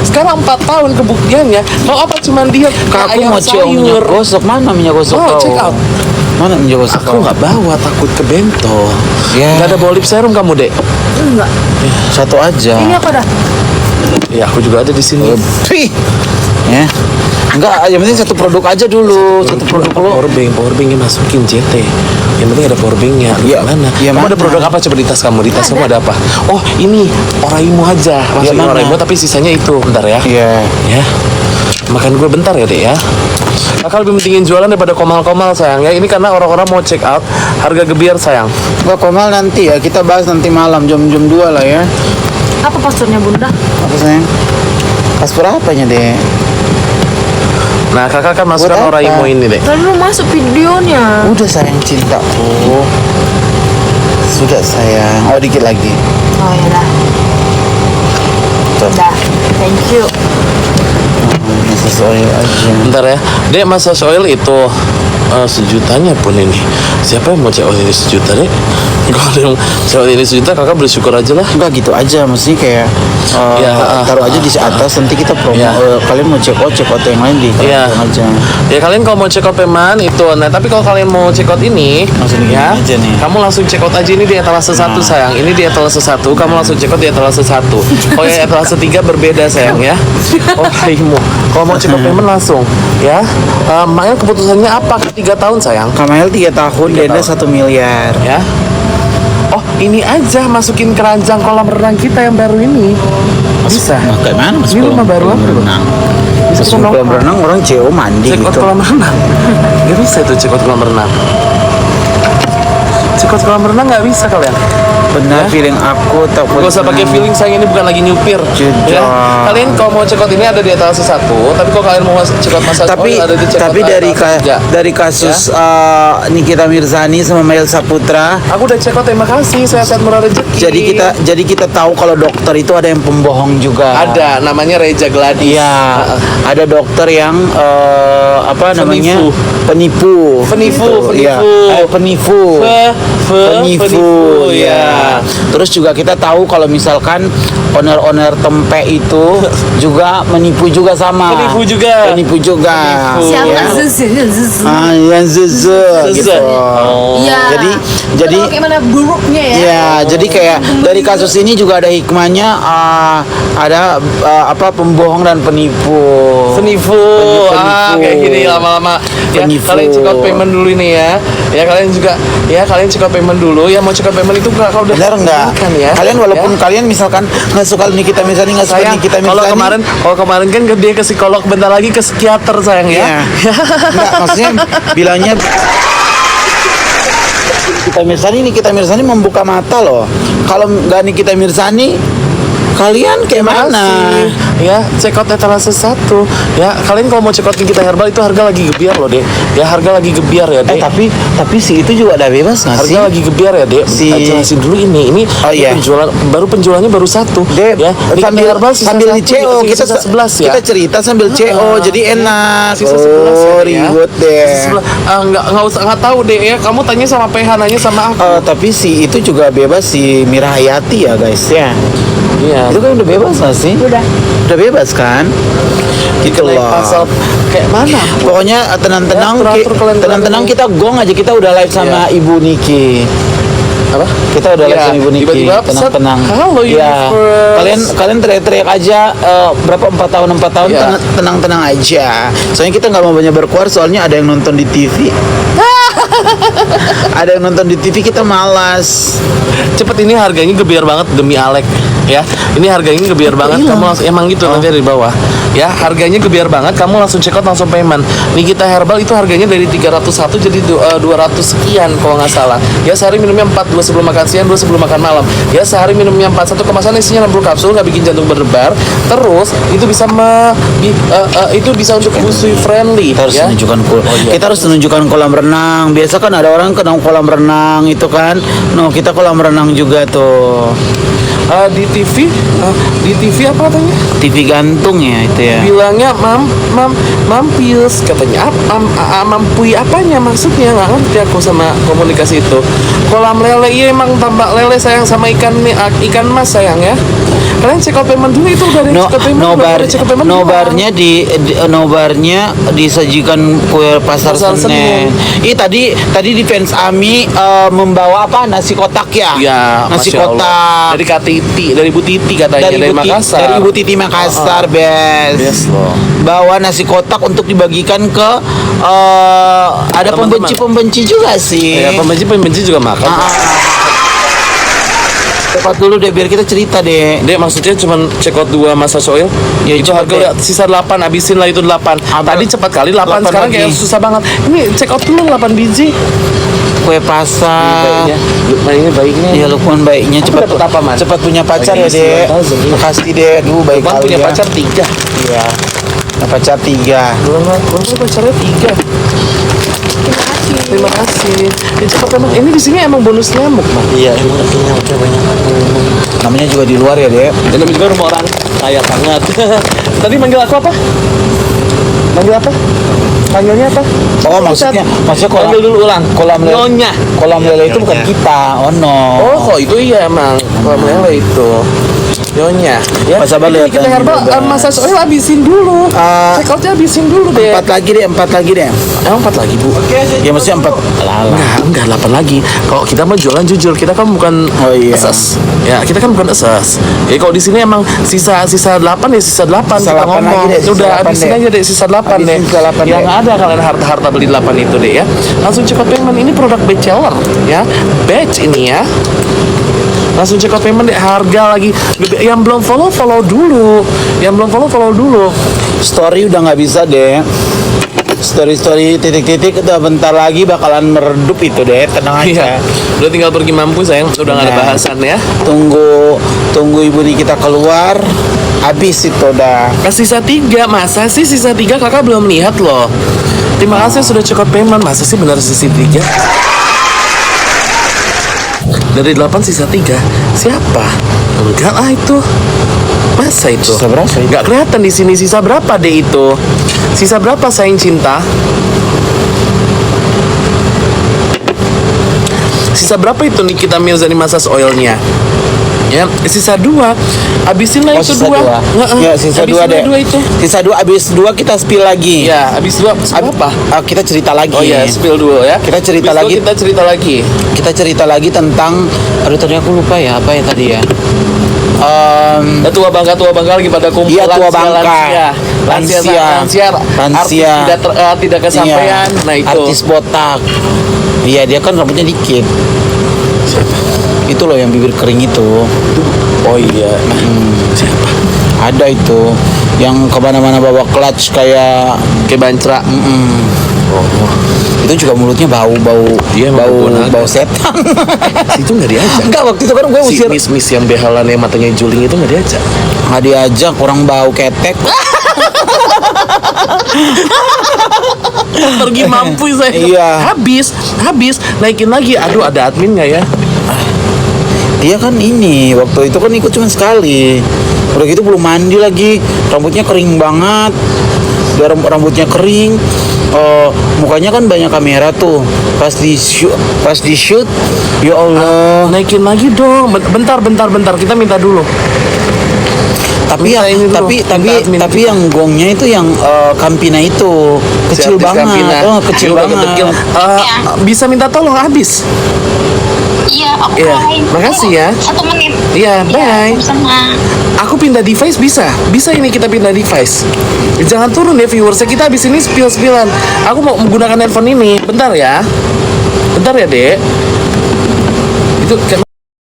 Sekarang 4 tahun kebuktiannya. Kau apa cuman dia Aku mau cium minyak gosok. Mana minyak gosok kau? Check out. Mana minyak gosok Aku nggak bawa, takut ke bento. Ya. Nggak ada bawa lip serum kamu, Dek? Enggak. Satu aja. Ini apa dah? Ya, aku juga ada di sini. Pih. Ya. Enggak, yang penting satu produk aja dulu. Satu produk dulu. Powerbanknya masukin JT. Yang penting ada powerbanknya. Iya, mana? iya, Kamu mana? ada produk apa coba di tas kamu? Di tas kamu ada apa? Oh, ini Oraimo aja. Masukin mana? Oraimo tapi sisanya itu. Bentar ya. Iya. Ya. Makan gue bentar ya, Dek ya. Kakak lebih pentingin jualan daripada komal-komal sayang ya. Ini karena orang-orang mau check out harga gebiar sayang. Enggak komal nanti ya. Kita bahas nanti malam jam 2 lah ya. Apa paspornya Bunda? Apa sayang? Paspor apanya, Dek? Nah, kakak kan masukkan Buat apa? Oraimo ini, Dek. Tadi lu masuk videonya. Udah sayang cintaku. Sudah sayang. Oh, dikit lagi. Oh ya dah. Tuh. Dah. Thank you. Sesuai aja. Bentar ya, Dek, massage oil itu sejutanya pun ini. Siapa yang mau cek oil ini sejuta, Dek? Kalau ada yang cek oil ini sejuta, kakak bersyukur aja lah. Enggak gitu aja, mesti kayak taruh aja di atas, nanti kita promo. Ya. Kalian mau check out yang lain di Iya. aja. Ya kalian kalau mau check out payment itu, nah tapi kalau kalian mau check out ini, Langsung digini ya, aja nih. kamu langsung check out aja ini di etalase 1 sayang. Ini di etalase 1, kamu langsung check out di etalase 1. Kalau yang etalase 3 berbeda sayang ya. Oh, Oraimo. Kalau mau check out payment langsung, ya. Makanya keputusannya apa? 3 tahun sayang. Kamael 3 tahun, 3 denda tahun. 1 miliar. Ya. Oh, ini aja masukin keranjang kolam renang kita yang baru ini. Bisa. Nah, kayak mana masuk Ini rumah baru apa? renang? Bisa Masuk kolam kolam renang orang CEO mandi Check out gitu. kolam renang. Gak bisa itu check out kolam renang. Check out kolam renang nggak bisa kalian. Benar, Ya. feeling aku tak Gak usah pakai feeling sayang, ini bukan lagi nyupir. Tidak. Ya. Kalian kalau mau check out ini ada di etalase 1, tapi kalau kalian mau check out massage Tapi oil ada di check out etalase 3. dari kasus Nikita Mirzani sama Mail Saputra, Aku udah check out, terima kasih, sehat-sehat murah rezeki. jadi kita tahu kalau dokter itu ada yang pembohong juga. ada namanya Reja Gladys. Iya, ada dokter yang apa namanya? Penipu. Gitu, iya. Penipu. Penipu, ya. Terus juga kita tahu kalau misalkan owner tempe itu juga menipu juga sama. Penipu juga. Penipu juga. Penipu. Siapa Ya. Zuzu? Yang zuzu gitu. Oh. Iya. Jadi Kalau kayak mana buruknya ya? ya, jadi kayak dari kasus ini juga ada hikmahnya, ada apa pembohong dan penipu. Penipu. Kayak gini lama-lama. Ya, Penipu. kalian check out payment dulu ini ya. Ya, kalian juga ya, kalian check out payment dulu. Ya, mau check out payment itu kalau udah Benar nggak? kan ya. Kalian walaupun Ya. kalian misalkan nggak suka Nikita Mirzani, nggak suka Sayang, Nikita Mirzani. kalau kemarin kan dia ke psikolog, bentar lagi ke psikiater sayang Iya. ya. Enggak, maksudnya bilangnya Nikita Mirzani membuka mata loh. Kalau nggak Nikita Mirzani, kalian kayak mana? Makasih. Ya, check out etalase 1. Ya, kalian kalau mau check out Nikita Herbal itu harga lagi gebiar loh, Dek. Ya, harga lagi gebiar ya, Dek. Tapi si itu juga ada bebas nggak sih? Harga lagi gebiar ya, Dek. Si- Jelasin dulu ini. Ini Oh, iya. penjualannya baru 1. Dek, Ya, Nikita Herbal sisa sambil di 1, CO kita sisa 11 ya. kita cerita sambil CO jadi enak. Sisa 11 ya, Dek, ya. Ribut deh. Sisa 11. Nggak tahu deh ya. Kamu tanya sama PH, nanya sama aku. Tapi si itu juga bebas, si Mira Hayati ya guys ya. Iya. Itu kan udah bebas nggak sih? Udah. Udah bebas kan? Gitu Naik loh. pasal kayak mana? Pokoknya tenang-tenang, Ya, teratur kalian tenang-tenang ini. kita gong aja, kita udah live sama Ibu Niki. Apa? Kita udah live Iya, sama Ibu Niki. tiba-tiba Tenang-tenang. halo, Ya. Universe. Kalian teriak-teriak aja, berapa 4 tahun Iya. tenang-tenang aja. Soalnya kita nggak mau banyak berkuar, soalnya ada yang nonton di TV. Ada yang nonton di TV, kita malas. Cepet, ini harganya gebiar banget demi Alek ya. Ini harganya gebiar banget. hilang? Kamu langsung emang gitu nanti ada di bawah. Ya, harganya gebiar banget. Kamu langsung check out, langsung payment. Nikita Herbal itu harganya dari 301 jadi 200 sekian kalau nggak salah. Ya, sehari minumnya 4, 2 sebelum makan siang, 2 sebelum makan malam. Ya, sehari minumnya 4, satu kemasan isinya 60 kapsul, nggak bikin jantung berdebar. Terus itu bisa itu bisa untuk busui friendly. Kita harus Ya. menunjukkan kita harus menunjukkan kolam renang. Biasa kan ada orang ke kolam renang itu kan. No, kita kolam renang juga tuh. di TV apa katanya? TV gantung ya itu ya. Bilangnya mampus katanya. Mampui apanya maksudnya, nggak ngerti aku sama komunikasi itu. Kolam lele, iya emang tambak lele sayang, sama ikan mas sayang ya. Kalian check out payment dulu, itu udah ada check out payment. Nobarnya nobarnya disajikan kue pasar Senen. Tadi di fans Ami membawa apa, nasi kotak ya? Ya, nasi Masya Allah. kotak Dari Kak Titi, dari Bu Titi katanya, dari Makassar. Dari Ibu Titi Makassar, best. Yes loh. Bawa nasi kotak untuk dibagikan ke ada Teman-teman. pembenci juga sih. Ya, pembenci juga makan. Cepat dulu deh biar kita cerita deh. Dia maksudnya cuma check out 2 massage oil. Ya, itu cepat harga sisa 8, habisin lah itu 8. Tadi cepat kali 8, 8 sekarang kayak lagi. susah banget. Ini check out dulu 8 biji. Kue pasar. Ini baiknya. Ya Lukman baiknya Aku cepat dapat apa, Mas? cepat punya pacar ya Lagi dek. 9,000. Makasih dek. Aduh baik Lukman kali punya ya. pacar 3. Iya. Punya pacar 3. Lukman pacarnya 3. Terima kasih. Ya, cepat emang. Ini di sini emang bonus nyamuk, Mas. Iya, oke banyak. Namanya juga di luar ya dek. Dan juga rumah orang kaya banget. Tadi manggil aku apa? Manggil apa? Panggilnya apa? Oh maksudnya kolam, Panggil dulu ulang. kolam lele. Nyonya. Kolam lele itu bukan kita. Oh no. Oh, kok itu iya emang kolam lele itu. Nyonya. Ya. Mas, sabar Ini lihat kita yang herbal dibahas. massage oil habisin dulu. Check outnya habisin dulu deh. 4 lagi deh. Emang 4 lagi, Bu? Ya maksudnya 4. Enggak 8 lagi. Kalau kita mah jualan jujur, kita kan bukan Oh, iya. asas. Ya, kita kan bukan asas. Ya kalau di sini emang sisa 8 ya sisa 8 Sisa kita 8 ngomong. lagi deh, sisa Udah 8 habisin deh. aja deh sisa 8 deh. Habisin sisa 8 Yang deh. ada kalian harta beli 8 itu deh ya. Langsung cepat payment, ini produk best seller ya. Batch ini ya. Langsung check out payment deh, harga lagi. Yang belum follow dulu. Story udah nggak bisa deh. Story titik-titik udah bentar lagi bakalan meredup itu deh. Tenang Iya. aja. Udah tinggal pergi mampu sayang, udah nggak ada Nah. bahasan ya. Tunggu ibu di kita keluar. Habis itu udah. Sisa 3, masa sih sisa 3 kakak belum lihat loh. Terima kasih sudah check out payment, masa sih benar sisa 3? Dari 8 sisa 3, siapa? Enggak lah itu. Masa itu? Sisa berapa itu? Nggak kelihatan di sini sisa berapa deh itu. Sisa berapa sayang cinta? Sisa berapa itu nih kita Mirzani massage oilnya? Ya, sisa 2. Habisin lah itu 2. Ya, sisa 2 deh. 2 itu. Sisa 2 habis 2 kita spill lagi. Ya, habis 2 apa? Kita cerita lagi. Oh ya, spill dulu ya. Kita cerita Habis lagi. itu kita cerita lagi. Kita cerita lagi tentang tadi aku lupa ya apa ya tadi ya. Tua bangka lagi pada kumpul. Iya, tua bangka. Lansia. Lansia. Artis tidak kesampaian. Iya, Nah itu. artis botak. Iya, dia kan rambutnya dikit. Itu loh yang bibir kering itu. Oh iya. Siapa? Ada itu yang kemana-mana bawa clutch kayak Kayak bancra. itu juga mulutnya bau Iya, emang bau naga. bau setan. Itu nggak diajak. Enggak, waktu itu kan gue Si usir. Miss yang behalannya matanya juling itu nggak diajak. Nggak diajak, orang bau ketek. Pergi mampu saya. Iya. Habis naikin lagi. Aduh, ada admin nggak ya? Dia kan ini waktu itu kan ikut cuma sekali. Udah gitu belum mandi lagi, rambutnya kering banget. Dia rambutnya kering. Mukanya kan banyak kamera tuh. Pas di shoot, ya Allah. Naikin lagi dong. Bentar. Kita minta dulu. Tapi Minta ini dulu. tapi Minta admin kita. yang gongnya itu yang Campina itu kecil Si artis banget. Campina. Oh, kecil Udah banget. kedekil. Bisa minta tolong habis. Iya, aku Iya, lain. makasih ya. 1 menit. Iya, bye. Sama. Aku pindah device bisa ini kita pindah device. Jangan turun ya viewersnya, kita habis ini spill-spillan. Aku mau menggunakan handphone ini. Bentar ya, Dek. Itu